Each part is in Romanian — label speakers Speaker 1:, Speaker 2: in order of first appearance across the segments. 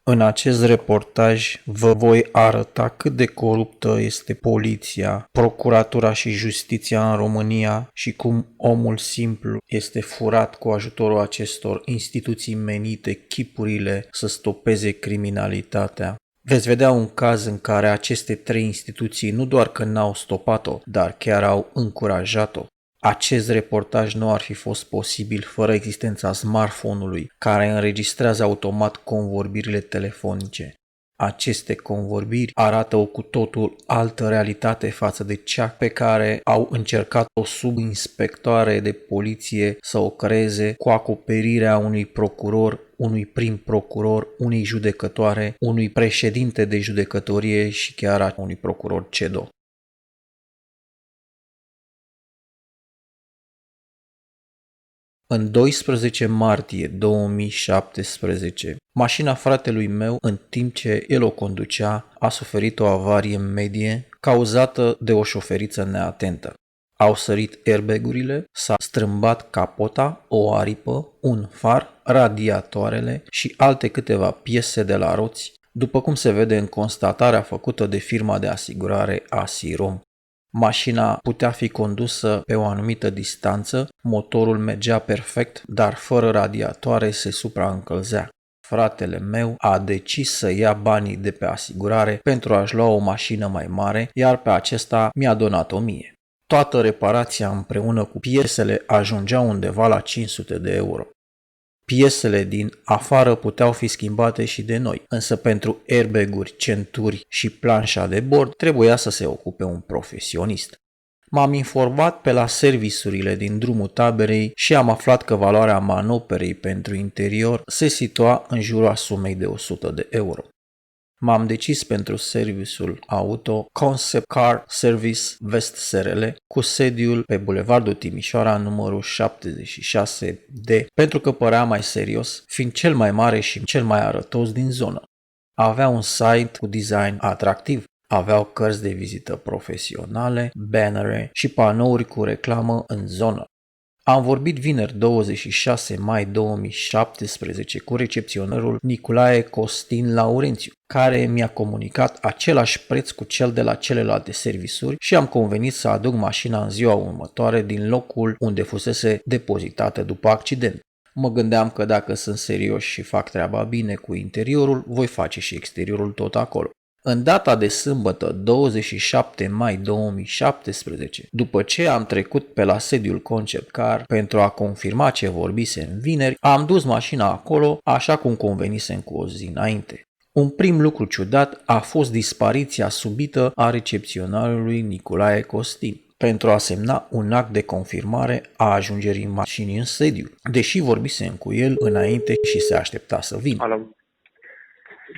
Speaker 1: În acest reportaj vă voi arăta cât de coruptă este poliția, procuratura și justiția în România și cum omul simplu este furat cu ajutorul acestor instituții menite chipurile să stopeze criminalitatea. Veți vedea un caz în care aceste trei instituții nu doar că n-au stopat-o, dar chiar au încurajat-o. Acest reportaj nu ar fi fost posibil fără existența smartphone-ului, care înregistrează automat convorbirile telefonice. Aceste convorbiri arată o cu totul altă realitate față de cea pe care au încercat o subinspectoare de poliție să o creeze cu acoperirea unui procuror, unui prim procuror, unei judecătoare, unui președinte de judecătorie și chiar a unui procuror CEDO. În 12 martie 2017, mașina fratelui meu, în timp ce el o conducea, a suferit o avarie medie cauzată de o șoferiță neatentă. Au sărit airbag-urile, s-a strâmbat capota, o aripă, un far, radiatoarele și alte câteva piese de la roți, după cum se vede în constatarea făcută de firma de asigurare Asirom. Mașina putea fi condusă pe o anumită distanță, motorul mergea perfect, dar fără radiatoare se supraîncălzea. Fratele meu a decis să ia banii de pe asigurare pentru a-și lua o mașină mai mare, iar pe acesta mi-a donat-o mie. Toată reparația împreună cu piesele ajungea undeva la 500 de euro. Piesele din afară puteau fi schimbate și de noi, însă pentru airbag-uri, centuri și planșa de bord trebuia să se ocupe un profesionist. M-am informat pe la serviciurile din drumul taberei și am aflat că valoarea manoperei pentru interior se situa în jurul sumei de 100 de euro. M-am decis pentru serviciul auto Concept Car Service Vest SRL cu sediul pe Bulevardul Timișoara numărul 76D pentru că părea mai serios, fiind cel mai mare și cel mai arătos din zonă. Avea un site cu design atractiv, aveau cărți de vizită profesionale, bannere și panouri cu reclamă în zonă. Am vorbit vineri 26 mai 2017 cu recepționerul Nicolae Costin Laurențiu, care mi-a comunicat același preț cu cel de la celelalte servisuri și am convenit să aduc mașina în ziua următoare din locul unde fusese depozitată după accident. Mă gândeam că dacă sunt serios și fac treaba bine cu interiorul, voi face și exteriorul tot acolo. În data de sâmbătă 27 mai 2017, după ce am trecut pe la sediul Concept Car pentru a confirma ce vorbisem vineri, am dus mașina acolo așa cum convenisem cu o zi înainte. Un prim lucru ciudat a fost dispariția subită a recepționarului Nicolae Costin pentru a semna un act de confirmare a ajungerii mașinii în sediu, deși vorbisem cu el înainte și se aștepta să vină.
Speaker 2: Alo.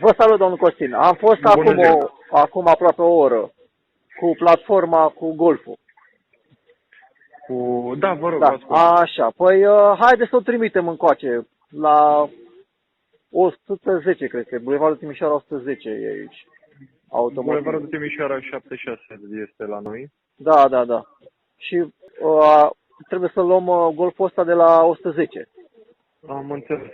Speaker 3: Vă salut, domnul Costin. Am fost acum aproape o oră cu platforma cu golful.
Speaker 2: Da, vă rog,
Speaker 3: Da,
Speaker 2: vă ascult.
Speaker 3: așa. Păi, haideți să o trimitem încoace la 110, cred că. Bulevardul Timișoara 110 e aici.
Speaker 2: Bulevardul Timișoara 76 este la noi.
Speaker 3: Da. Și trebuie să luăm golful ăsta de la 110.
Speaker 2: Am înțeles.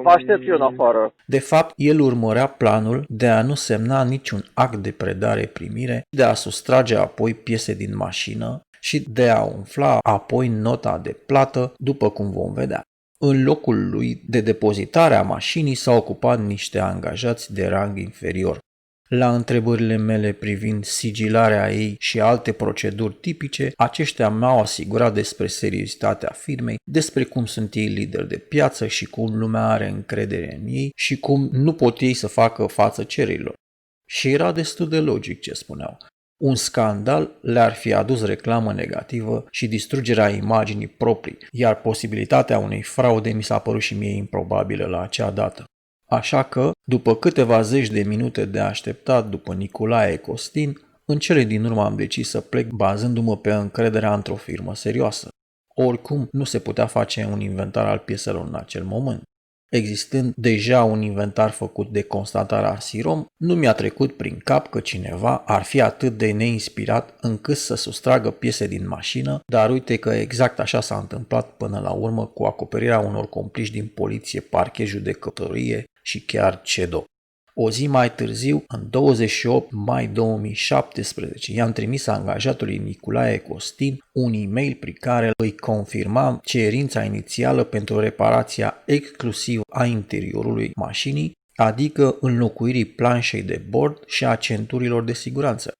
Speaker 3: Vă aștept eu în afară.
Speaker 1: De fapt, el urmărea planul de a nu semna niciun act de predare-primire, de a sustrage apoi piese din mașină și de a umfla apoi nota de plată, după cum vom vedea. În locul lui de depozitare a mașinii s-au ocupat niște angajați de rang inferior. La întrebările mele privind sigilarea ei și alte proceduri tipice, aceștia m-au asigurat despre seriozitatea firmei, despre cum sunt ei lideri de piață și cum lumea are încredere în ei și cum nu pot ei să facă față cererilor. Și era destul de logic ce spuneau. Un scandal le-ar fi adus reclamă negativă și distrugerea imaginii proprii, iar posibilitatea unei fraude mi s-a părut și mie improbabilă la acea dată. Așa că, după câteva zeci de minute de așteptat după Nicolae Costin, în cele din urmă am decis să plec bazându-mă pe încrederea într-o firmă serioasă. Oricum, nu se putea face un inventar al pieselor în acel moment. Existând deja un inventar făcut de constatarea Asirom, nu mi-a trecut prin cap că cineva ar fi atât de neinspirat încât să sustragă piese din mașină, dar uite că exact așa s-a întâmplat până la urmă cu acoperirea unor compliși din poliție, parchet, judecătorie și chiar CEDO. O zi mai târziu, în 28 mai 2017, i-am trimis angajatului Nicolae Costin un e-mail prin care îi confirmam cerința inițială pentru reparația exclusiv a interiorului mașinii, adică înlocuirii planșei de bord și a centurilor de siguranță.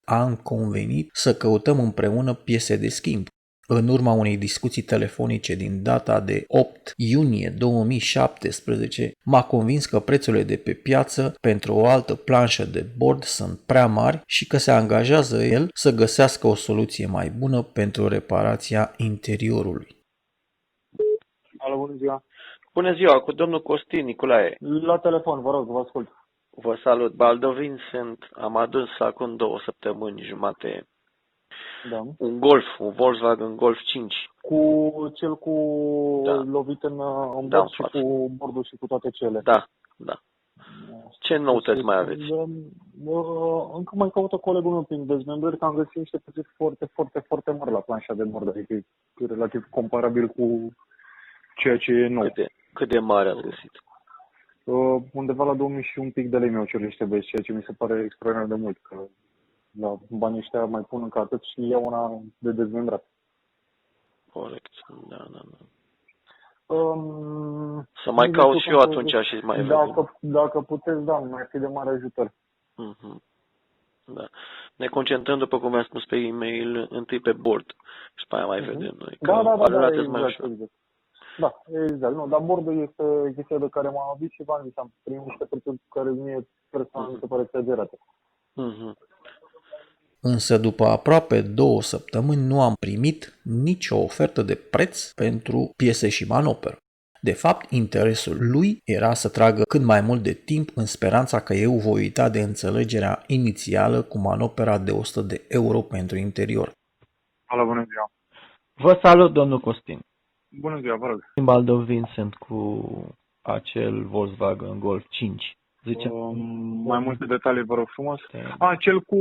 Speaker 1: Am convenit să căutăm împreună piese de schimb. În urma unei discuții telefonice din data de 8 iunie 2017, m-a convins că prețurile de pe piață pentru o altă planșă de bord sunt prea mari și că se angajează el să găsească o soluție mai bună pentru reparația interiorului.
Speaker 4: Alo, bună ziua.
Speaker 5: Bună ziua, cu domnul Costin Nicolae.
Speaker 4: La telefon, vă rog, vă ascult.
Speaker 5: Vă salut, Baldovin sunt. Am adus acum 2 săptămâni jumate
Speaker 4: Da.
Speaker 5: un Golf, un Volkswagen Golf 5.
Speaker 4: Cu cel cu
Speaker 5: Da.
Speaker 4: lovit în
Speaker 5: Da,
Speaker 4: bord și
Speaker 5: față.
Speaker 4: cu bordul și cu toate cele.
Speaker 5: Da, da. Ce noutăți mai aveți?
Speaker 4: Încă mai caută colegul meu prin dezmembrări, că am găsit niște prețuri foarte, foarte, foarte mari la planșa de bord, adică e relativ comparabil cu ceea ce e nou.
Speaker 5: Cât de mare ați găsit?
Speaker 4: Undeva la 2000 și un pic de lei mi-au cerut niște băieți, ceea ce mi se pare extraordinar de mult, că la banii ăștia mai pun încă atât și iau una de dezmembrat.
Speaker 5: Corect, da. Să
Speaker 4: Nu
Speaker 5: mai
Speaker 4: știu
Speaker 5: caut și eu
Speaker 4: cum să
Speaker 5: atunci
Speaker 4: zic.
Speaker 5: și mai vedem.
Speaker 4: Dacă puteți, da, mi-ar fi de mare ajutor.
Speaker 5: Mhm. Da. Ne concentrăm, după cum am spus pe e-mail, întâi pe bord și pe aia mai vedem noi. Că
Speaker 4: Da,
Speaker 5: arată mai ușor.
Speaker 4: exact. Da, exact. Nu, dar bordul este chestia de care m-am avut și v-am zis, am primit niște prețuri care mie personal mi se pare exagerate.
Speaker 5: Mhm.
Speaker 1: Însă după aproape 2 săptămâni nu am primit nicio ofertă de preț pentru piese și manoperă. De fapt, interesul lui era să tragă cât mai mult de timp în speranța că eu voi uita de înțelegerea inițială cu manopera de 100 de euro pentru interior.
Speaker 2: Alo, bună ziua.
Speaker 6: Vă salut, domnul Costin.
Speaker 2: Bună ziua, vă rog.
Speaker 6: Baldo Vincent cu acel Volkswagen Golf 5. Zice,
Speaker 2: Mai multe detalii, vă rog frumos. Cel cu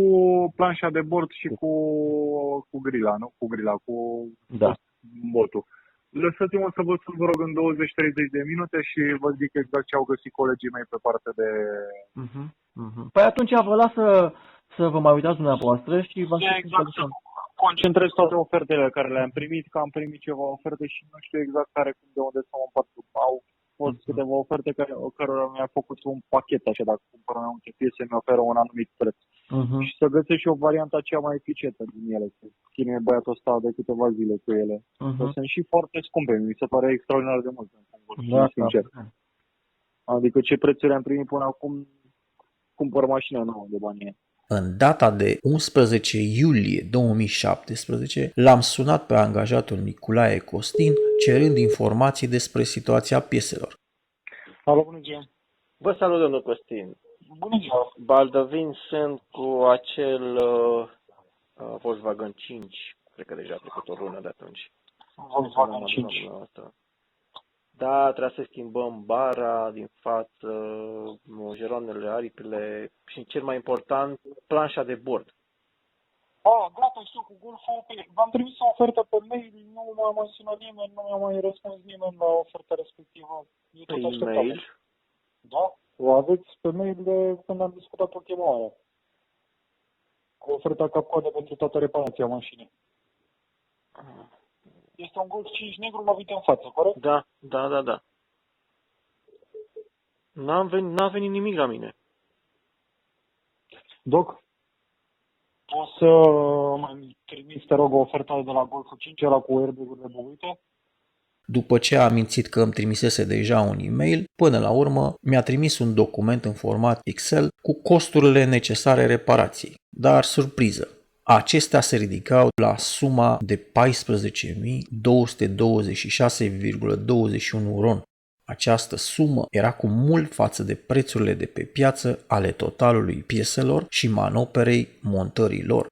Speaker 2: planșa de bord și cu grila, nu? Cu grila, cu
Speaker 6: da.
Speaker 2: botul. Lăsați-mă să vă sun, vă rog, în 20-30 de minute și vă zic exact ce au găsit colegii mei pe partea de...
Speaker 6: Păi atunci vă las să vă mai uitați dumneavoastră și vă
Speaker 2: Exact, să concentrez toate ofertele care le-am primit, că am primit ceva oferte și nu știu exact care, cum, de unde să mă împart. Au fost câteva oferte cărora mi-a făcut un pachet, așa, dacă cumpăr mai multe piese, mi oferă un anumit preț. Și să găsesc și o variantă cea mai eficientă din ele, să chinuie băiatul ăsta de câteva zile cu ele. Sunt și foarte scumpe, mi se pare extraordinar de mult, sincer. Adică ce prețuri am primit până acum, cumpăr mașina nouă de banii ei.
Speaker 1: În data de 11 iulie 2017, l-am sunat pe angajatul Nicolae Costin cerând informații despre situația pieselor.
Speaker 4: Alo, bună ziua.
Speaker 5: Vă salut, domnul Costin.
Speaker 4: Bună ziua.
Speaker 5: Baldovin sunt cu acel Volkswagen 5. Cred că deja a trecut o lună de atunci.
Speaker 4: Volkswagen 5.
Speaker 5: Da, trebuie să schimbăm bara din față, jeroanele, aripile și, cel mai important, planșa de bord.
Speaker 4: Gata, știu, cu Golful. V-am trimis o ofertă pe mail, nu m-a mai sunat nimeni, nu mi-a mai răspuns nimeni la oferta respectivă.
Speaker 5: Pe e-mail?
Speaker 4: Da, o aveți pe mail de când am discutat ultima oară. Cu oferta cap-coadă pentru toată reparația mașinii. Este un Golf 5 negru lovit în față, corect?
Speaker 5: Da. N-a venit nimic la mine.
Speaker 4: Doc, poți să mai trimis, te rog, o ofertă de la Golf 5, ăla cu airbag-urile buguite?
Speaker 1: După ce a mințit că îmi trimisese deja un e-mail, până la urmă mi-a trimis un document în format Excel cu costurile necesare reparației. Dar, surpriză, acestea se ridicau la suma de 14.226,21 RON. Această sumă era cu mult față de prețurile de pe piață ale totalului pieselor și manoperei montării lor.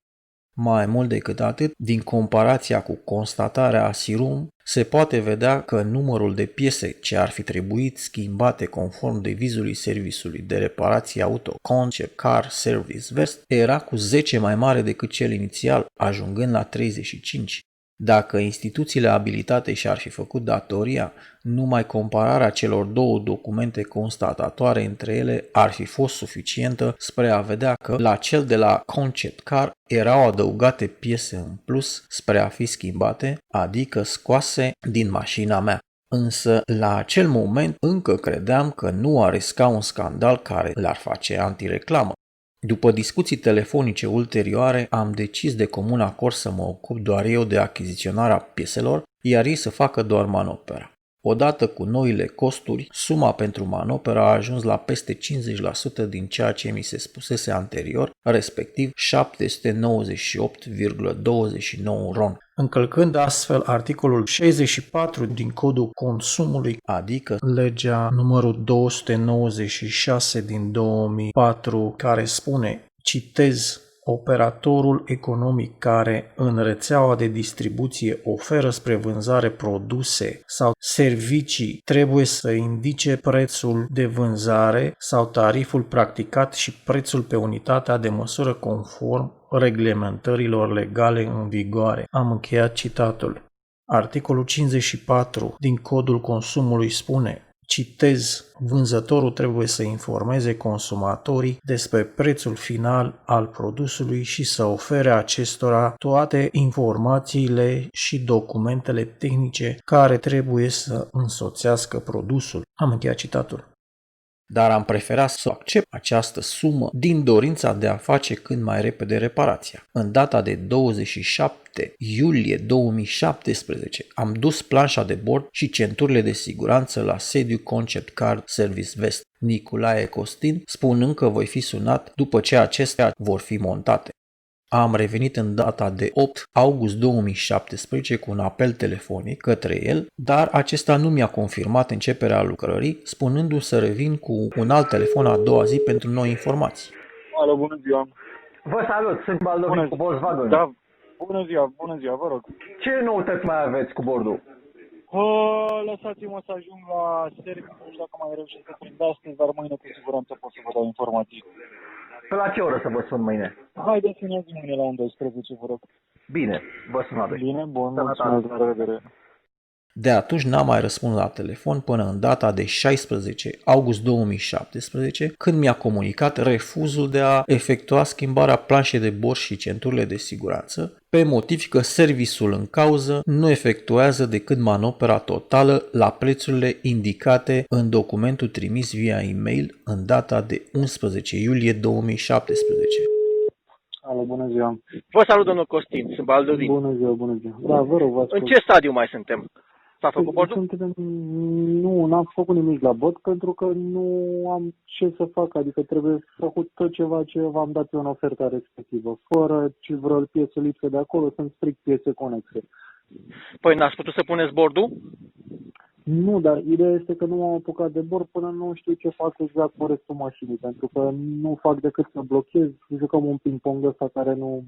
Speaker 1: Mai mult decât atât, din comparația cu constatarea Asirum, se poate vedea că numărul de piese ce ar fi trebuit schimbate conform devizului serviciului de reparație auto Concept Car Service West era cu 10 mai mare decât cel inițial, ajungând la 35. Dacă instituțiile abilitate și-ar fi făcut datoria, numai compararea celor două documente constatatoare între ele ar fi fost suficientă spre a vedea că la cel de la Concept Car erau adăugate piese în plus spre a fi schimbate, adică scoase din mașina mea. Însă, la acel moment, încă credeam că nu ar risca un scandal care l-ar face antireclamă. După discuții telefonice ulterioare, am decis de comun acord să mă ocup doar eu de achiziționarea pieselor, iar ei să facă doar manopera. Odată cu noile costuri, suma pentru manopera a ajuns la peste 50% din ceea ce mi se spusese anterior, respectiv 798,29 RON, încălcând astfel articolul 64 din Codul Consumului, adică legea numărul 296 din 2004, care spune, citez, operatorul economic care în rețeaua de distribuție oferă spre vânzare produse sau servicii trebuie să indice prețul de vânzare sau tariful practicat și prețul pe unitatea de măsură conform reglementărilor legale în vigoare. Am încheiat citatul. Articolul 54 din Codul Consumului spune, citez, vânzătorul trebuie să informeze consumatorii despre prețul final al produsului și să ofere acestora toate informațiile și documentele tehnice care trebuie să însoțească produsul. Am încheiat citatul. Dar am preferat să accept această sumă din dorința de a face cât mai repede reparația. În data de 27 iulie 2017 am dus planșa de bord și centurile de siguranță la sediul Concept Car Service West, Nicolae Costin, spunând că voi fi sunat după ce acestea vor fi montate. Am revenit în data de 8 august 2017 cu un apel telefonic către el, dar acesta nu mi-a confirmat începerea lucrării, spunându-mi să revin cu un alt telefon a doua zi pentru noi informații.
Speaker 2: Alo, bună ziua.
Speaker 6: Vă salut, sunt Baldovin cu Volkswagen.
Speaker 2: Da, bună ziua, vă rog.
Speaker 6: Ce noutăți mai aveți cu bordul?
Speaker 2: Lăsați-mă să ajung la serviciu, nu știu dacă mai reușesc să prind astăzi, dar mâine cu siguranță pot să vă dau informații.
Speaker 6: Pe la ce oră să vă sun mâine?
Speaker 2: Haideți să ne zi mâine la 12, vă rog.
Speaker 6: Bine, vă sun la 2.
Speaker 2: Bine, bun, mulțumesc, la revedere.
Speaker 1: De atunci n-am mai răspuns la telefon până în data de 16 august 2017, când mi-a comunicat refuzul de a efectua schimbarea planșei de bord și centurile de siguranță, pe motiv că serviciul în cauză nu efectuează decât manopera totală la prețurile indicate în documentul trimis via e-mail în data de 11 iulie 2017.
Speaker 2: Alo, bună ziua.
Speaker 5: Vă salut, domnul Costin, sunt Baldovin.
Speaker 2: Bună ziua. Da, vă rog, vă
Speaker 5: În
Speaker 2: ascult.
Speaker 5: ce stadiu mai suntem? S-a făcut bordul?
Speaker 2: Nu, n-am făcut nimic la bot pentru că nu am ce să fac, adică trebuie făcut tot ceva ce v-am dat eu în oferta respectivă. Fără ce vreo piesă lipsă de acolo, sunt strict piese conexe.
Speaker 5: Păi n-ați putut să puneți bordul?
Speaker 2: Nu, dar ideea este că nu m-am apucat de bord până nu știu ce fac exact cu restul mașinii, pentru că nu fac decât să blochez, jucăm un ping-pong ăsta care nu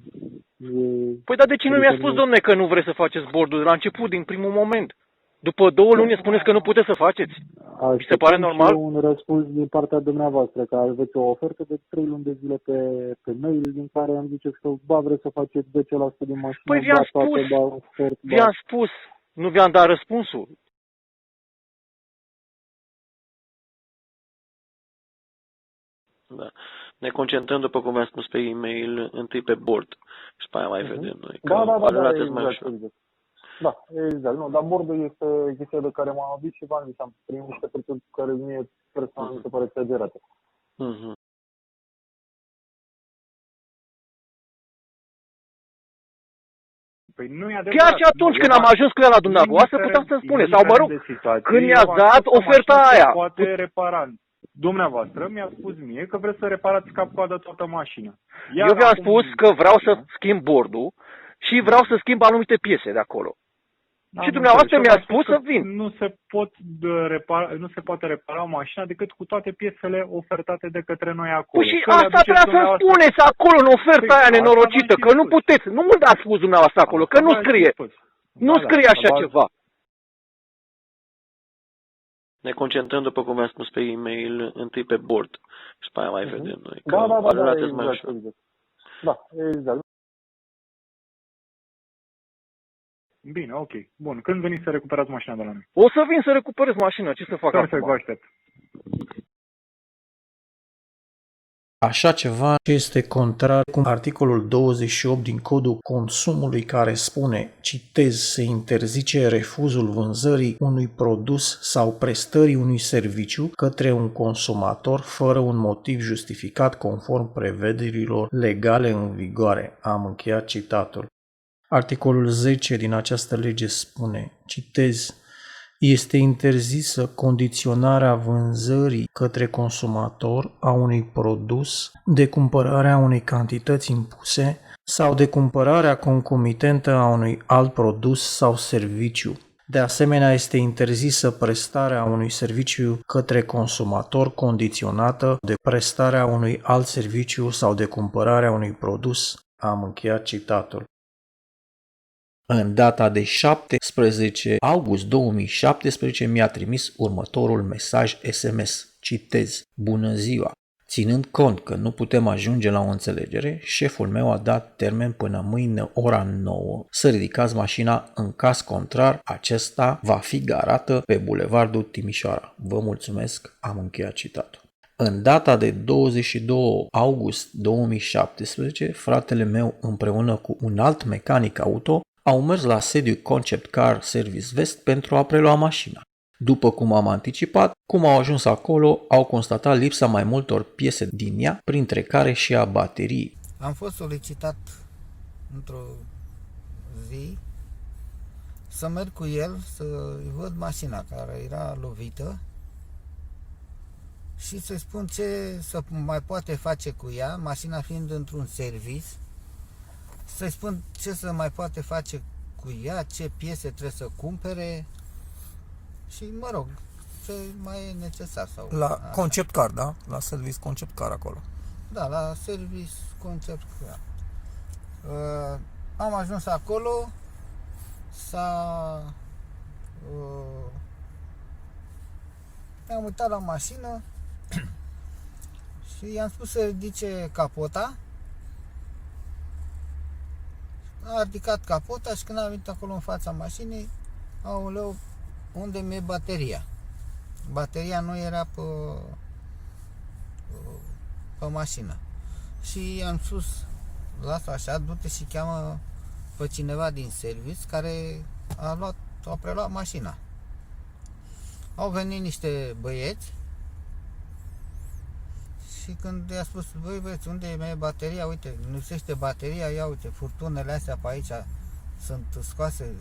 Speaker 2: e...
Speaker 5: Păi dar de ce nu mi-a spus, domne, că nu vreți să faceți bordul de la început, din primul moment? După 2 luni spuneți că nu puteți să faceți. Vi se pare normal?
Speaker 2: Un răspuns din partea dumneavoastră, că aveți o ofertă de 3 luni de zile pe mail, din care îmi ziceți că vreți să faceți 10% din mașină.
Speaker 5: Păi vi-am spus, nu vi-am dat răspunsul. Da. Ne concentrăm, după cum v-am spus pe e-mail, întâi pe bord și pe aia mai vedem noi.
Speaker 2: Da, exact. Da, exact. Nu, dar bordul este chestia de care m-am avut și v-am zis, am primit niște prețuri care mie personal mi se pare exagerate. Păi nu e adevărat.
Speaker 5: Chiar și atunci când am ajuns cu ea la dumneavoastră, puteam să-mi spuneți. Sau mă rog, când mi-ați dat oferta aia.
Speaker 2: Poate reparant. Dumneavoastră mi-a spus mie că vreți să reparați cap-coadă toată mașina.
Speaker 5: Eu vi-am spus că vreau să schimb bordul și vreau să schimb anumite piese de acolo.
Speaker 3: Și dumneavoastră mi-a spus să vin.
Speaker 2: Nu se poate repara mașina decât cu toate piesele ofertate de către noi acolo.
Speaker 3: Păi și asta trebuia să-mi spuneți acolo în oferta aia nenorocită, că nu puteți, nu mă dați spus dumneavoastră acolo, că nu scrie. Nu scrie așa ceva.
Speaker 5: Ne concentrăm, după cum v-am spus pe e-mail, întâi pe bord și pe aia mai vedem noi. Că
Speaker 4: Da,
Speaker 5: exact.
Speaker 4: Da, exact.
Speaker 2: Bine, ok. Bun. Când veniți să recuperați mașina de la noi?
Speaker 3: O să vin să recuperez mașina, ce să fac
Speaker 2: Perfect,
Speaker 3: acum?
Speaker 2: vă aștept.
Speaker 1: Așa ceva este contrar cu articolul 28 din Codul Consumului care spune, citez, se interzice refuzul vânzării unui produs sau prestării unui serviciu către un consumator fără un motiv justificat conform prevederilor legale în vigoare. Am încheiat citatul. Articolul 10 din această lege spune, citez, este interzisă condiționarea vânzării către consumator a unui produs, de cumpărarea unei cantități impuse sau de cumpărarea concomitentă a unui alt produs sau serviciu. De asemenea, este interzisă prestarea unui serviciu către consumator condiționată de prestarea unui alt serviciu sau de cumpărarea unui produs. Am încheiat citatul. În data de 17 august 2017 mi-a trimis următorul mesaj SMS. Citez. Bună ziua! Ținând cont că nu putem ajunge la o înțelegere, șeful meu a dat termen până mâine ora 9 să ridicați mașina, în caz contrar, acesta va fi garată pe Bulevardul Timișoara. Vă mulțumesc, am încheiat citatul. În data de 22 august 2017, fratele meu împreună cu un alt mecanic auto au mers la sediul Concept Car Service West pentru a prelua mașina. După cum am anticipat, cum au ajuns acolo, au constatat lipsa mai multor piese din ea, printre care și a bateriei.
Speaker 7: Am fost solicitat într-o zi să merg cu el să-i văd mașina care era lovită și să-i spun ce să mai poate face cu ea, mașina fiind într-un service, să-i spun ce să mai poate face cu ea, ce piese trebuie să cumpere și, mă rog, ce mai e necesar. Sau
Speaker 8: La
Speaker 7: asta.
Speaker 8: Concept Car, da? La Service Concept Car acolo.
Speaker 7: Da, la Service Concept Car. Am ajuns acolo, am uitat la mașină și i-am spus să ridice capota. A ridicat capota și când am venit acolo în fața mașinii, aoleu, unde mi-e bateria? Bateria nu era pe mașină. Și i-am spus, lasă așa, du-te și cheamă pe cineva din service care a preluat mașina. Au venit niște băieți și când i-a spus, băieți, unde e bateria? Uite, nu lipsește bateria, ia uite, furtunele astea pe aici sunt scoase.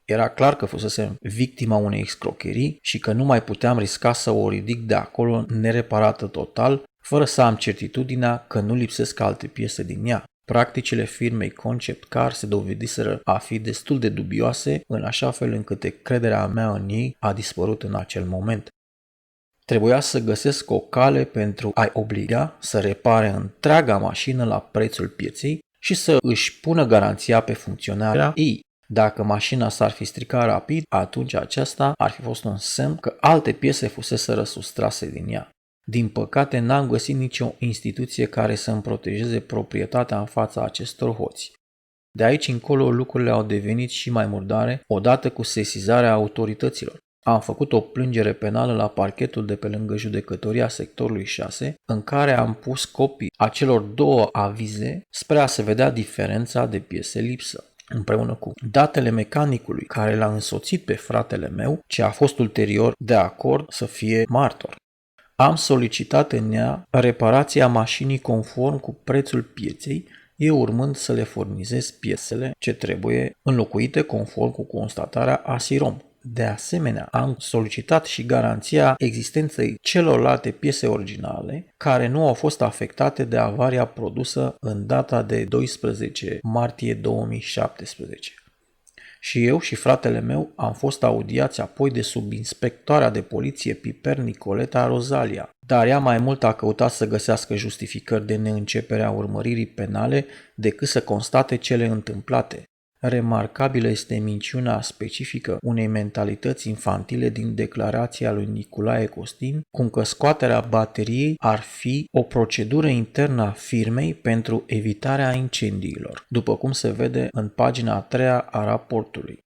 Speaker 1: Era clar că fusese victima unei escrocherii și că nu mai puteam risca să o ridic de acolo nereparată total, fără să am certitudinea că nu lipsesc alte piese din ea. Practicile firmei Concept Car se dovediseră a fi destul de dubioase, în așa fel încât încrederea mea în ei a dispărut în acel moment. Trebuia să găsesc o cale pentru a-i obliga să repare întreaga mașină la prețul pieței și să își pună garanția pe funcționarea ei. Dacă mașina s-ar fi stricat rapid, atunci aceasta ar fi fost un semn că alte piese fuseseră sustrase din ea. Din păcate, n-am găsit nicio instituție care să îmi protejeze proprietatea în fața acestor hoți. De aici încolo lucrurile au devenit și mai murdare odată cu sesizarea autorităților. Am făcut o plângere penală la parchetul de pe lângă judecătoria sectorului 6, în care am pus copii a celor două avize spre a se vedea diferența de piese lipsă, împreună cu datele mecanicului care l-a însoțit pe fratele meu, ce a fost ulterior de acord să fie martor. Am solicitat în ea reparația mașinii conform cu prețul pieței, eu urmând să le furnizez piesele ce trebuie înlocuite conform cu constatarea ASIROM. De asemenea, am solicitat și garanția existenței celorlalte piese originale care nu au fost afectate de avaria produsă în data de 12 martie 2017. și eu și fratele meu am fost audiați apoi de subinspectoarea de poliție Piper Nicoleta Rosalia, dar ea mai mult a căutat să găsească justificări de neîncepere a urmăririi penale decât să constate cele întâmplate. Remarcabilă este minciuna specifică unei mentalități infantile din declarația lui Nicolae Costin, cum că scoaterea bateriei ar fi o procedură internă a firmei pentru evitarea incendiilor, după cum se vede în pagina a 3-a a raportului.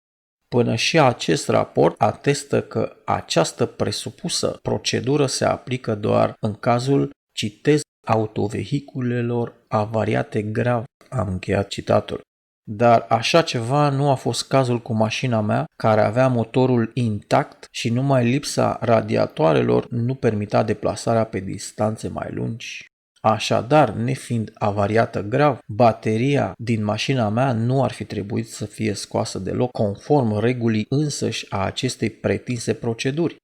Speaker 1: Până și acest raport atestă că această presupusă procedură se aplică doar în cazul, citez, autovehiculelor avariate grav. Am încheiat citatul. Dar așa ceva nu a fost cazul cu mașina mea, care avea motorul intact și numai lipsa radiatoarelor nu permita deplasarea pe distanțe mai lungi. Așadar, nefiind avariată grav, bateria din mașina mea nu ar fi trebuit să fie scoasă deloc, conform regulii însăși a acestei pretinse proceduri.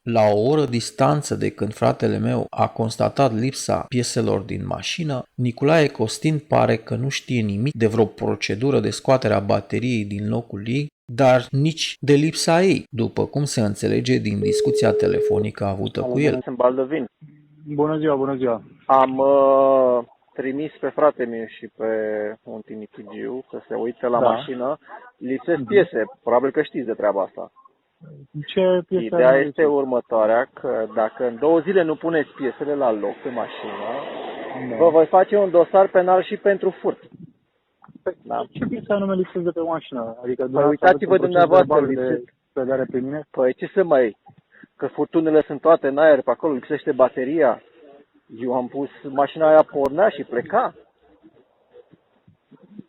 Speaker 1: La o oră distanță de când fratele meu a constatat lipsa pieselor din mașină, Nicolae Costin pare că nu știe nimic de vreo procedură de scoatere a bateriei din locul ei, dar nici de lipsa ei, după cum se înțelege din discuția telefonică avută cu el.
Speaker 3: Sunt Baldovin.
Speaker 4: Bună ziua, bună ziua.
Speaker 3: Am trimis pe fratele meu și pe un tinichigiu să se uite la mașină. Lipsesc piese, probabil că știți de treaba asta.
Speaker 4: Ce piese?
Speaker 3: Ideea este următoarea, că dacă în 2 zile nu puneți piesele la loc pe mașină, vă voi face un dosar penal și pentru furt.
Speaker 4: Da. Ce piese anume lipsesc de pe mașină? Adică
Speaker 3: păi uitați-vă dumneavoastră,
Speaker 4: de predare pe mine?
Speaker 3: Păi ce să mai... Că furtunile sunt toate în aer pe acolo, lipsește bateria. Eu am pus mașina aia, pornea și pleca.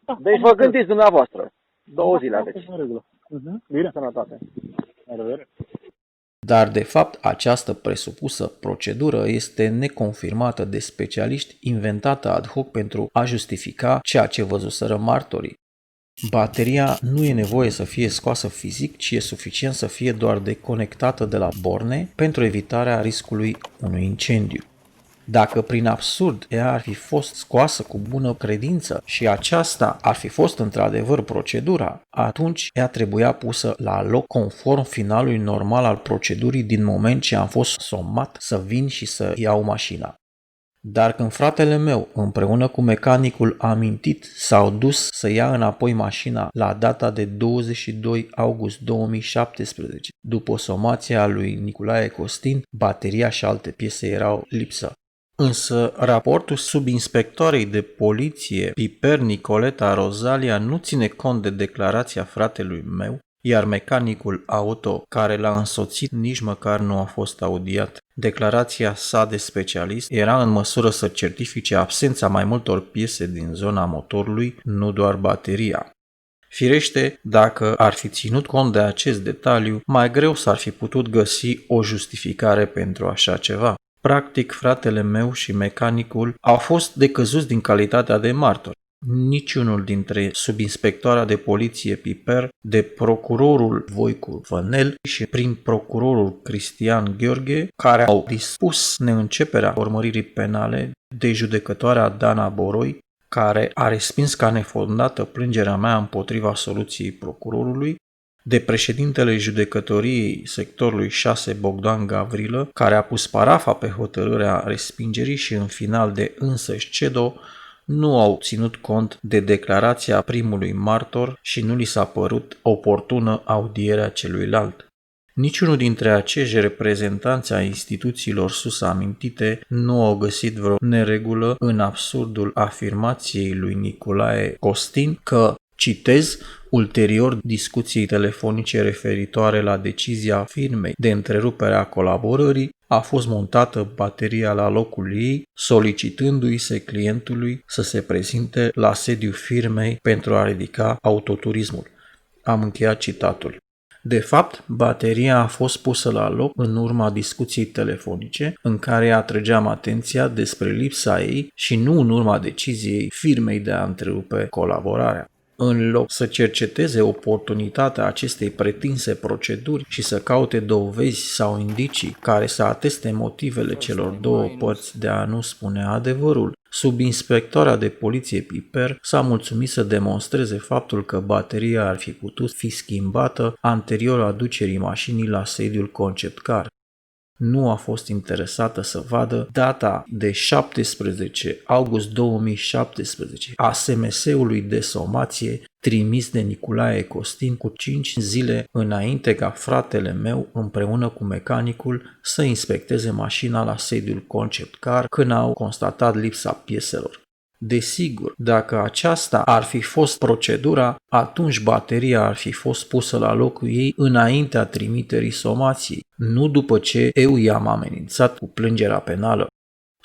Speaker 4: Da,
Speaker 3: deci vă gândiți dumneavoastră. 2 zile aveți.
Speaker 4: Bine.
Speaker 3: Sănătate.
Speaker 4: La revedere.
Speaker 1: Dar, de fapt, această presupusă procedură este neconfirmată de specialiști, inventată ad hoc pentru a justifica ceea ce văzuseră martorii. Bateria nu e nevoie să fie scoasă fizic, ci e suficient să fie doar deconectată de la borne pentru evitarea riscului unui incendiu. Dacă prin absurd ea ar fi fost scoasă cu bună credință și aceasta ar fi fost într-adevăr procedura, atunci ea trebuia pusă la loc conform finalului normal al procedurii din moment ce am fost somat să vin și să iau mașina. Dar când fratele meu, împreună cu mecanicul amintit, s-au dus să ia înapoi mașina la data de 22 august 2017, după somația lui Nicolae Costin, bateria și alte piese erau lipsă. Însă raportul subinspectoarei de poliție Piper Nicoleta Rosalia nu ține cont de declarația fratelui meu, iar mecanicul auto care l-a însoțit nici măcar nu a fost audiat. Declarația sa de specialist era în măsură să certifice absența mai multor piese din zona motorului, nu doar bateria. Firește, dacă ar fi ținut cont de acest detaliu, mai greu s-ar fi putut găsi o justificare pentru așa ceva. Practic, fratele meu și mecanicul au fost decăzuți din calitatea de martori. Niciunul dintre subinspectoarea de poliție Piper, de procurorul Voicu Vănel și prin procurorul Cristian Gheorghe, care au dispus neînceperea urmăririi penale, de judecătoarea Dana Boroi, care a respins ca nefondată plângerea mea împotriva soluției procurorului, de președintele judecătoriei sectorului 6 Bogdan Gavrilă, care a pus parafa pe hotărârea respingerii și în final de însăși CEDO, nu au ținut cont de declarația primului martor și nu li s-a părut oportună audierea celuilalt. Niciunul dintre acești reprezentanți ai instituțiilor sus amintite nu au găsit vreo neregulă în absurdul afirmației lui Nicolae Costin că, citez, ulterior discuției telefonice referitoare la decizia firmei de întrerupere a colaborării, a fost montată bateria la locul ei, solicitându-i se clientului să se prezinte la sediul firmei pentru a ridica autoturismul. Am încheiat citatul. De fapt, bateria a fost pusă la loc în urma discuției telefonice în care atrăgeam atenția despre lipsa ei și nu în urma deciziei firmei de a întrerupe colaborarea. În loc să cerceteze oportunitatea acestei pretinse proceduri și să caute dovezi sau indicii care să ateste motivele celor două părți de a nu spune adevărul Subinspectoarea de poliție Piper s-a mulțumit să demonstreze faptul că bateria ar fi putut fi schimbată anterior aducerii mașinii la sediul Concept Car. Nu a fost interesată să vadă data de 17 august 2017 a SMS-ului de somație trimis de Nicolae Costin cu 5 zile înainte ca fratele meu împreună cu mecanicul să inspecteze mașina la sediul Concept Car când au constatat lipsa pieselor. Desigur, dacă aceasta ar fi fost procedura, atunci bateria ar fi fost pusă la locul ei înaintea trimiterii somației, nu după ce eu i-am amenințat cu plângerea penală.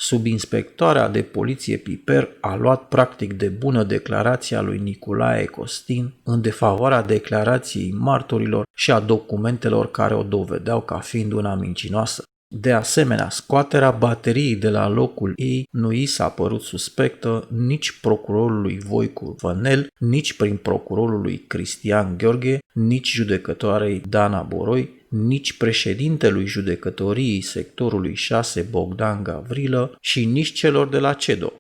Speaker 1: Subinspectoarea de poliție Piper a luat practic de bună declarația lui Nicolae Costin în defavoarea declarației martorilor și a documentelor care o dovedeau ca fiind una mincinoasă. De asemenea, scoaterea bateriei de la locul ei nu i s-a părut suspectă nici procurorului Voicu Vănel, nici prin procurorul lui Cristian Gheorghe, nici judecătoarei Dana Boroi, nici președintelui judecătoriei sectorului 6 Bogdan Gavrilă și nici celor de la CEDO.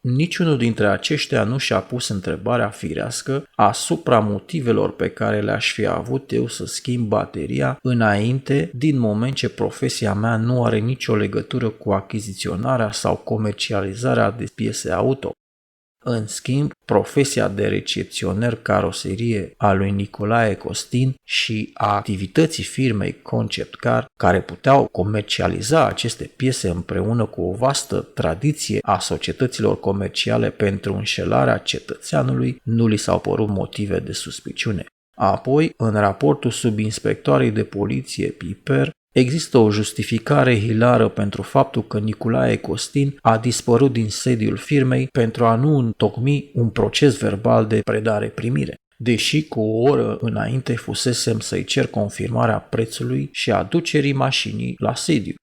Speaker 1: Niciunul dintre aceștia nu și-a pus întrebarea firească asupra motivelor pe care le-aș fi avut eu să schimb bateria înainte, din moment ce profesia mea nu are nicio legătură cu achiziționarea sau comercializarea de piese auto. În schimb, profesia de recepționer caroserie a lui Nicolae Costin și a activității firmei Concept Car, care puteau comercializa aceste piese împreună cu o vastă tradiție a societăților comerciale pentru înșelarea cetățeanului, nu li s-au părut motive de suspiciune. Apoi, în raportul subinspectoarei de poliție Piper, există o justificare hilară pentru faptul că Nicolae Costin a dispărut din sediul firmei pentru a nu întocmi un proces verbal de predare-primire, deși cu o oră înainte fusesem să-i cer confirmarea prețului și aducerii mașinii la sediu.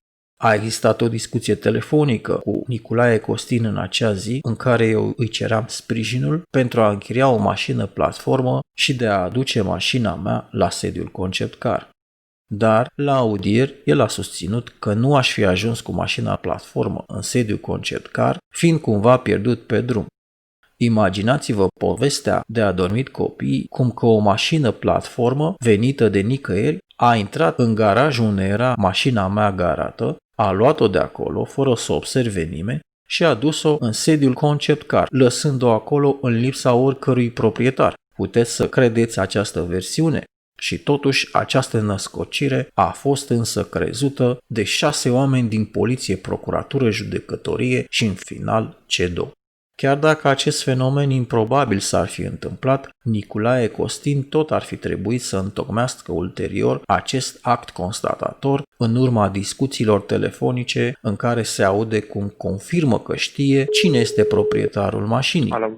Speaker 1: A existat o discuție telefonică cu Nicolae Costin în acea zi în care eu îi ceream sprijinul pentru a închiria o mașină platformă și de a aduce mașina mea la sediul Concept Car. Dar, la audieri, el a susținut că nu aș fi ajuns cu mașina platformă în sediul Concept Car, fiind cumva pierdut pe drum. Imaginați-vă povestea de adormit copiii, cum că o mașină platformă, venită de nicăieri, a intrat în garajul unde era mașina mea garată, a luat-o de acolo, fără să observe nimeni, și a dus-o în sediul Concept Car, lăsând-o acolo în lipsa oricărui proprietar. Puteți să credeți această versiune? Și totuși această născocire a fost însă crezută de 6 oameni din poliție, procuratură, judecătorie și în final CEDO. Chiar dacă acest fenomen improbabil s-ar fi întâmplat, Nicolae Costin tot ar fi trebuit să întocmească ulterior acest act constatator în urma discuțiilor telefonice în care se aude cum confirmă că știe cine este proprietarul mașinii.
Speaker 3: Alo.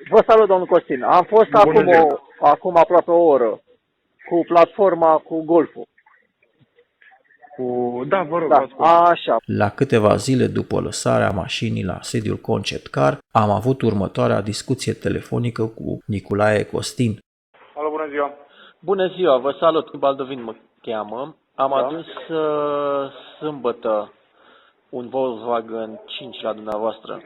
Speaker 3: Vă salut, domnul Costin. Am fost acum aproape o oră cu platforma cu Golful.
Speaker 2: Da, vă rog,
Speaker 3: Da, așa.
Speaker 1: La câteva zile după lăsarea mașinii la sediul Concept Car, am avut următoarea discuție telefonică cu Nicolae Costin.
Speaker 2: Alo, bună ziua.
Speaker 5: Bună ziua, vă salut, Baldovin mă cheamă. Am adus sâmbătă un Volkswagen 5 la dumneavoastră.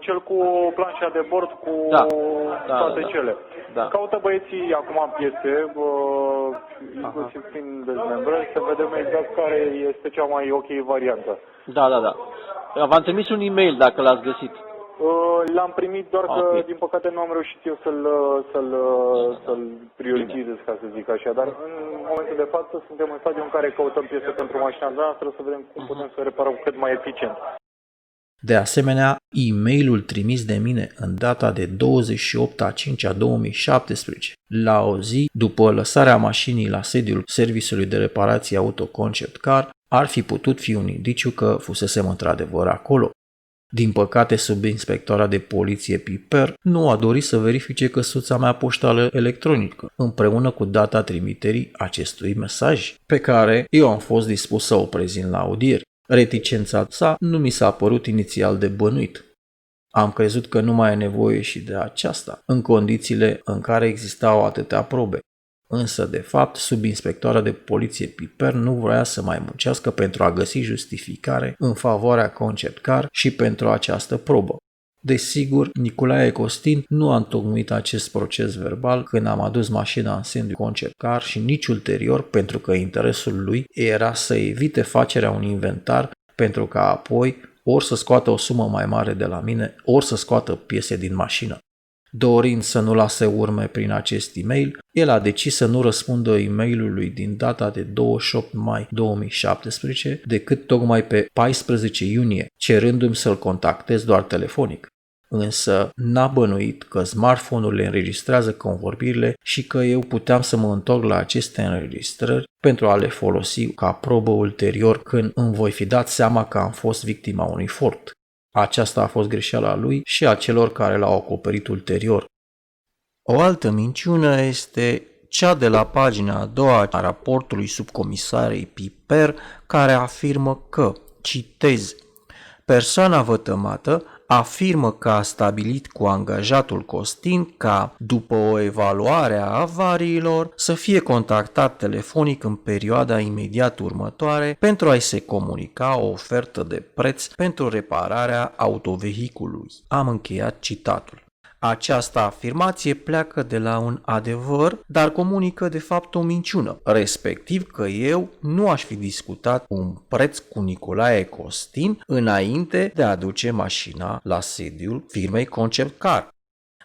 Speaker 2: Cel cu planșa de bord cu toate cele.
Speaker 5: Da.
Speaker 2: Caută băieții acum piese, inclusiv prin dezmembrări, să vedem exact care este cea mai ok variantă.
Speaker 5: Da. V-am trimis un e-mail dacă l-ați găsit.
Speaker 2: L-am primit, doar că din păcate nu am reușit eu să-l prioritizez, ca să zic așa, dar în momentul de față suntem în stadiul în care căutăm piese pentru mașina noastră să vedem cum putem să reparăm cât mai eficient.
Speaker 1: De asemenea, e-mailul trimis de mine în data de 28/5/2017, la o zi după lăsarea mașinii la sediul serviciului de reparație auto Concept Car, ar fi putut fi un indiciu că fusesem într-adevăr acolo. Din păcate, subinspectoarea de poliție Piper nu a dorit să verifice căsuța mea poștală electronică, împreună cu data trimiterii acestui mesaj, pe care eu am fost dispus să o prezint la audieri. Reticența sa nu mi s-a părut inițial de bănuit. Am crezut că nu mai e nevoie și de aceasta, în condițiile în care existau atâtea probe. Însă, de fapt, subinspectoarea de poliție Piper nu vrea să mai muncească pentru a găsi justificare în favoarea Concept Car și pentru această probă. Desigur, Nicolae Costin nu a întocmit acest proces verbal când am adus mașina în sediul Concept Car și nici ulterior, pentru că interesul lui era să evite facerea unui inventar pentru ca apoi ori să scoată o sumă mai mare de la mine, ori să scoată piese din mașină. Dorind să nu lase urme prin acest e-mail, el a decis să nu răspundă e-mailului din data de 28 mai 2017 decât tocmai pe 14 iunie, cerându-mi să-l contactez doar telefonic. Însă n-a bănuit că smartphone-urile înregistrează convorbirile și că eu puteam să mă întorc la aceste înregistrări pentru a le folosi ca probă ulterior când îmi voi fi dat seama că am fost victima unui furt. Aceasta a fost greșeala lui și a celor care l-au acoperit ulterior. O altă minciună este cea de la pagina a doua a raportului subcomisarei Piper, care afirmă că, citez, persoana vătămată afirmă că a stabilit cu angajatul Costin ca, după o evaluare a avariilor, să fie contactat telefonic în perioada imediat următoare pentru a-i se comunica o ofertă de preț pentru repararea autovehiculului. Am încheiat citatul. Această afirmație pleacă de la un adevăr, dar comunică de fapt o minciună, respectiv că eu nu aș fi discutat un preț cu Nicolae Costin înainte de a aduce mașina la sediul firmei Concept Car.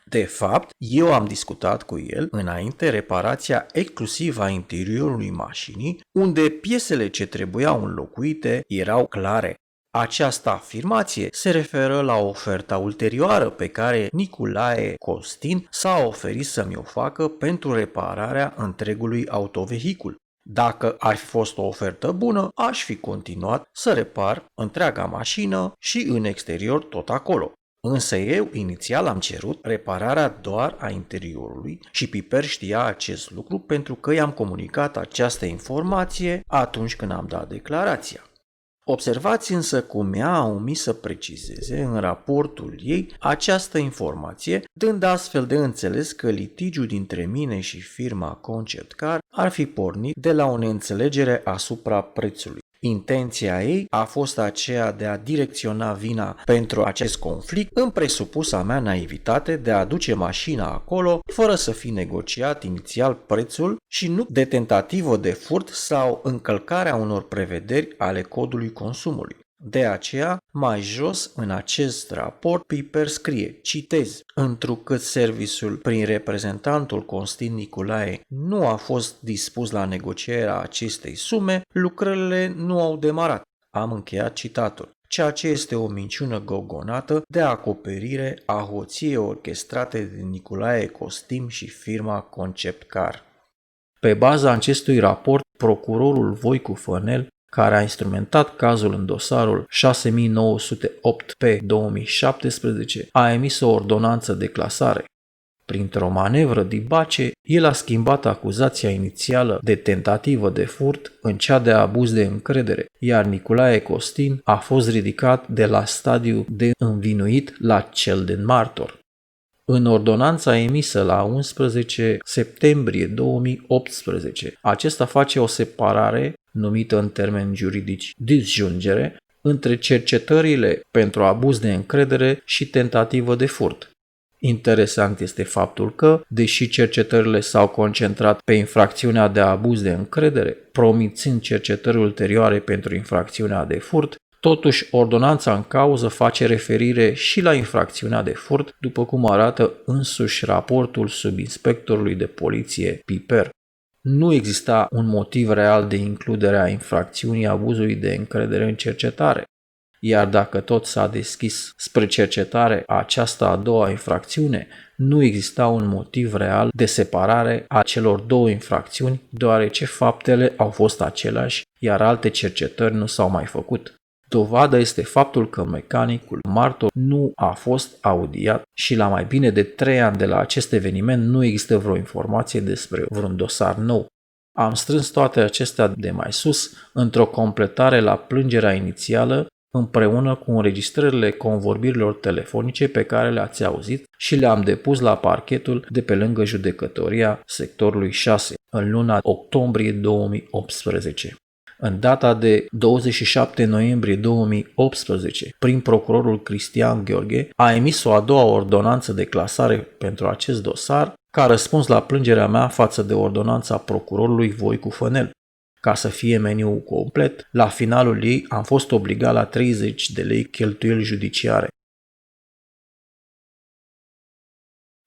Speaker 1: De fapt, eu am discutat cu el înainte reparația exclusivă a interiorului mașinii, unde piesele ce trebuiau înlocuite erau clare. Această afirmație se referă la oferta ulterioară pe care Nicolae Costin s-a oferit să mi-o facă pentru repararea întregului autovehicul. Dacă ar fi fost o ofertă bună, aș fi continuat să repar întreaga mașină și în exterior tot acolo. Însă eu inițial am cerut repararea doar a interiorului și Piper știa acest lucru pentru că i-am comunicat această informație atunci când am dat declarația. Observați însă cum ea a omis să precizeze în raportul ei această informație, dând astfel de înțeles că litigiul dintre mine și firma Concept Car ar fi pornit de la o neînțelegere asupra prețului. Intenția ei a fost aceea de a direcționa vina pentru acest conflict în presupusa mea naivitate de a aduce mașina acolo fără să fi negociat inițial prețul și nu de tentativă de furt sau încălcarea unor prevederi ale codului consumului. De aceea, mai jos în acest raport, Piper scrie, citez, întrucât serviciul prin reprezentantul Costin Nicolae nu a fost dispus la negocierea acestei sume, lucrările nu au demarat. Am încheiat citatul, ceea ce este o minciună gogonată de acoperire a hoției orchestrate de Nicolae Costin și firma Concept Car. Pe baza acestui raport, procurorul Voicu Fănel, care a instrumentat cazul în dosarul 6908 pe 2017, a emis o ordonanță de clasare. Printr-o manevră dibace, el a schimbat acuzația inițială de tentativă de furt în cea de abuz de încredere, iar Nicolae Costin a fost ridicat de la stadiu de învinuit la cel de martor. În ordonanța emisă la 11 septembrie 2018, acesta face o separare, numită în termeni juridici disjungere, între cercetările pentru abuz de încredere și tentativă de furt. Interesant este faptul că, deși cercetările s-au concentrat pe infracțiunea de abuz de încredere, promițând cercetări ulterioare pentru infracțiunea de furt, totuși ordonanța în cauză face referire și la infracțiunea de furt, după cum arată însuși raportul subinspectorului de poliție Piper. Nu exista un motiv real de includere a infracțiunii abuzului de încredere în cercetare, iar dacă tot s-a deschis spre cercetare această a doua infracțiune, nu exista un motiv real de separare a celor două infracțiuni, deoarece faptele au fost aceleași, iar alte cercetări nu s-au mai făcut. Dovadă este faptul că mecanicul martor nu a fost audiat și la mai bine de 3 ani de la acest eveniment nu există vreo informație despre vreun dosar nou. Am strâns toate acestea de mai sus într-o completare la plângerea inițială împreună cu înregistrările convorbirilor telefonice pe care le-ați auzit și le-am depus la parchetul de pe lângă judecătoria sectorului 6 în luna octombrie 2018. În data de 27 noiembrie 2018, prin procurorul Cristian Gheorghe a emis o a doua ordonanță de clasare pentru acest dosar, ca răspuns la plângerea mea față de ordonanța procurorului Voicu Fănel. Ca să fie meniul complet, la finalul ei am fost obligat la 30 de lei cheltuieli judiciare.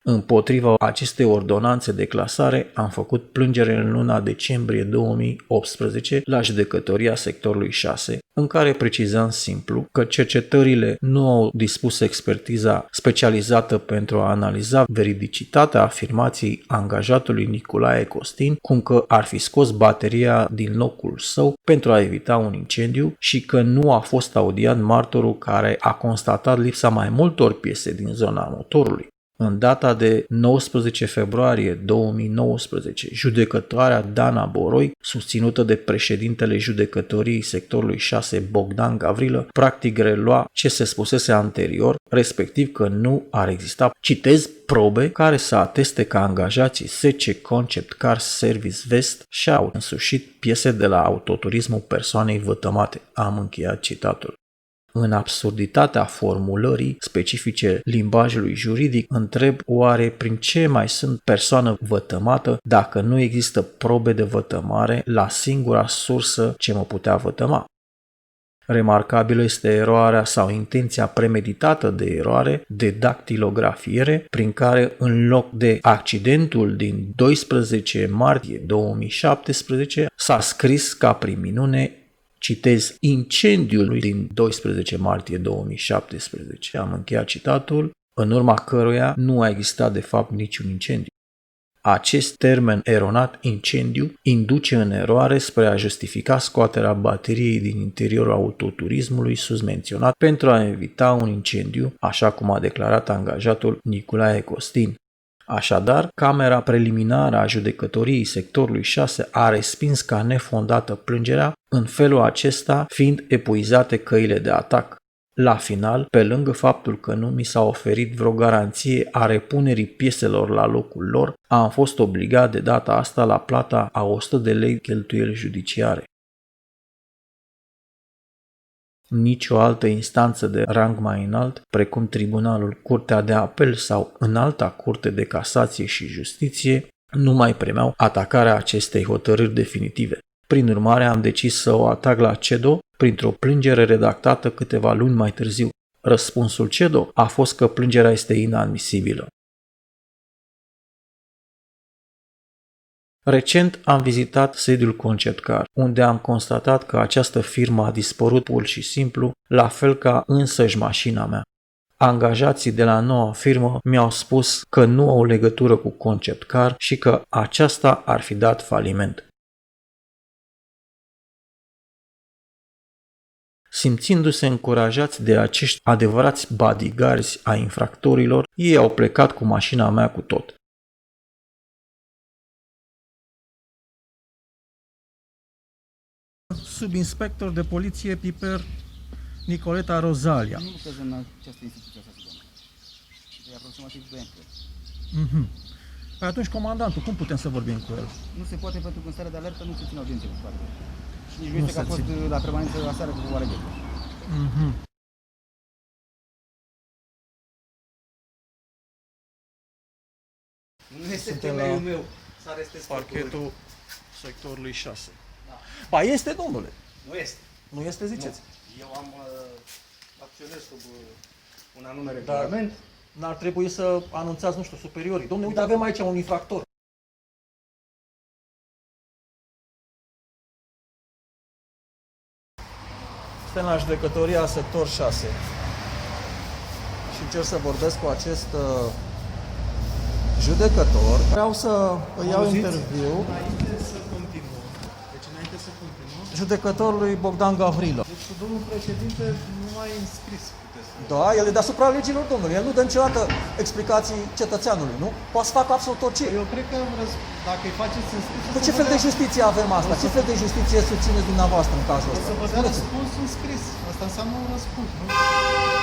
Speaker 1: Împotriva acestei ordonanțe de clasare am făcut plângere în luna decembrie 2018 la judecătoria sectorului 6, în care precizam simplu că cercetările nu au dispus expertiza specializată pentru a analiza veridicitatea afirmației angajatului Nicolae Costin, cum că ar fi scos bateria din locul său pentru a evita un incendiu și că nu a fost audiat martorul care a constatat lipsa mai multor piese din zona motorului. În data de 19 februarie 2019, judecătoarea Dana Boroi, susținută de președintele judecătoriei sectorului 6 Bogdan Gavrilă, practic relua ce se spusese anterior, respectiv că nu ar exista, citez, probe care să ateste că angajații SC Concept Car Service Vest și-au însușit piese de la autoturismul persoanei vătămate. Am încheiat citatul. În absurditatea formulării specifice limbajului juridic, întreb oare prin ce mai sunt persoană vătămată dacă nu există probe de vătămare la singura sursă ce mă putea vătăma. Remarcabilă este eroarea sau intenția premeditată de eroare de dactilografiere, prin care în loc de accidentul din 12 martie 2017 s-a scris ca prin minune, citez, incendiul din 12 martie 2017. Am încheiat citatul, în urma căruia nu a existat de fapt niciun incendiu. Acest termen eronat, incendiu, induce în eroare spre a justifica scoaterea bateriei din interiorul autoturismului sus menționat pentru a evita un incendiu, așa cum a declarat angajatul Nicolae Costin. Așadar, camera preliminară a judecătoriei sectorului 6 a respins ca nefondată plângerea, în felul acesta fiind epuizate căile de atac. La final, pe lângă faptul că nu mi s-a oferit vreo garanție a repunerii pieselor la locul lor, am fost obligat de data asta la plata a 100 de lei cheltuieli judiciare. Nicio altă instanță de rang mai înalt, precum Tribunalul, Curtea de Apel sau Înalta Curte de Casație și Justiție, nu mai primeau atacarea acestei hotărâri definitive. Prin urmare, am decis să o atac la CEDO printr-o plângere redactată câteva luni mai târziu. Răspunsul CEDO a fost că plângerea este inadmisibilă. Recent am vizitat sediul Concept Car, unde am constatat că această firmă a dispărut pur și simplu, la fel ca însăși mașina mea. Angajații de la noua firmă mi-au spus că nu au legătură cu Concept Car și că aceasta ar fi dat faliment. Simțindu-se încurajați de acești adevărați bodyguards ai infractorilor, ei au plecat cu mașina mea cu tot.
Speaker 9: Subinspector de poliție Piper Nicoleta Rozalia.
Speaker 10: Nu lucrez în această instituție, asta doamnă. De aproximativ 2 ani, cred.
Speaker 9: Păi atunci, comandantul, cum putem să vorbim cu el?
Speaker 10: Nu se poate pentru că în starea de alertă nu se ține audiențe cu toate. Și nici nu este că a fost la permanență aseară cu oarecare. Nu este temeiul meu să arestez
Speaker 9: parchetul sectorului 6. Da. Ba este, domnule.
Speaker 10: Nu este.
Speaker 9: Nu este, ziceți.
Speaker 10: Nu. Eu am acționez sub un anume regulament.
Speaker 9: N-ar trebui să anunțați, nu știu, superiorii. Domnule, uite, avem aici un infractor. Suntem la judecătoria sector 6 și încerc să vorbesc cu acest judecător. Vreau să îi iau interviu. Judecătorului Bogdan Gavrilă.
Speaker 11: Deci domnul președinte nu a înscris
Speaker 9: Da, el e deasupra legilor, domnule. El nu dă niciodată explicații cetățeanului, nu? Poate să facă absolut orice.
Speaker 11: Eu cred că dacă îi faceți în scris...
Speaker 9: Păi ce fel de justiție avem asta? Ce fel de justiție susțineți dumneavoastră în cazul
Speaker 11: O
Speaker 9: ăsta?
Speaker 11: să vă dea răspunsul în scris. Asta înseamnă un răspuns, nu?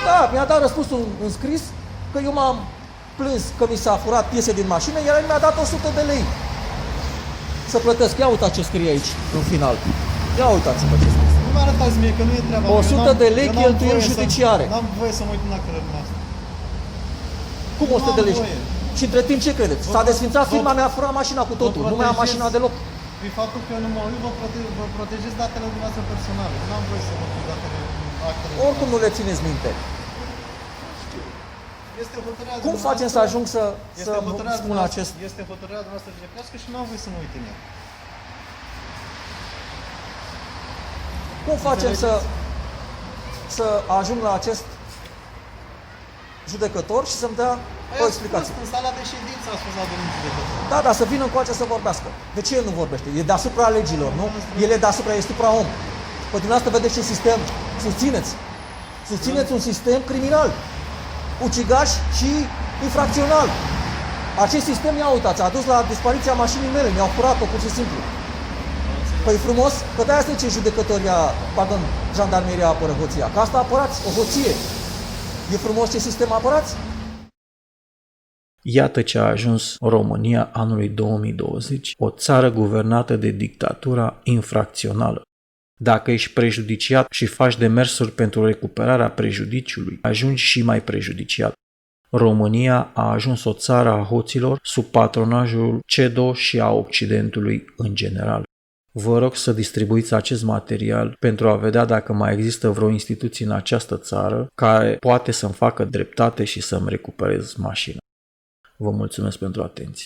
Speaker 9: Da, mi-a dat răspunsul în scris că eu m-am plâns că mi s-a furat piese din mașină, iar el mi-a dat 100 de lei să plătesc. Ia uitați ce scrie aici, în final. Ia uitați-vă ce scrie.
Speaker 11: Nu mă arătați mie, că nu e treaba
Speaker 9: 100 de lei cheltuieli judiciare.
Speaker 11: N-am voie să mă uit în actele noastre.
Speaker 9: Cum 100 de lei? Și între timp ce credeți? S-a desfințat firma, mi-a furat mașina cu totul, nu mai am mașina deloc.
Speaker 11: Prin faptul că eu nu mă uit, vă protejez datele dumneavoastră personale. N-am voie să vă pun datele actele.
Speaker 9: Oricum nu le țineți minte.
Speaker 11: Este hotărârea
Speaker 9: Cum facem să ajung să spun acest...
Speaker 11: Este hotărârea noastră judecătorească și n-am voie să mă uit în ea.
Speaker 9: Cum facem să ajung la acest judecător și să-mi dea o explicație?
Speaker 11: În sala de ședință a spus la domnul judecător.
Speaker 9: Da, dar să vină încoace să vorbească. De ce el nu vorbește? E deasupra legilor, nu? El e deasupra, e supra-om. Păi dumneavoastră vedeți ce sistem susțineți. Susțineți un sistem criminal, ucigaș și infracțional. Acest sistem, ia uitați, a dus la dispariția mașinii mele, mi-au furat-o pur și simplu. Păi frumos, că de-aia zice jandarmeria apără hoția, că asta apărați, o hoție. E frumos ce sistem apărați?
Speaker 1: Iată ce a ajuns România anului 2020, o țară guvernată de dictatura infracțională. Dacă ești prejudiciat și faci demersuri pentru recuperarea prejudiciului, ajungi și mai prejudiciat. România a ajuns o țară a hoților sub patronajul CEDO și a Occidentului în general. Vă rog să distribuiți acest material pentru a vedea dacă mai există vreo instituție în această țară care poate să-mi facă dreptate și să-mi recuperez mașina. Vă mulțumesc pentru atenție.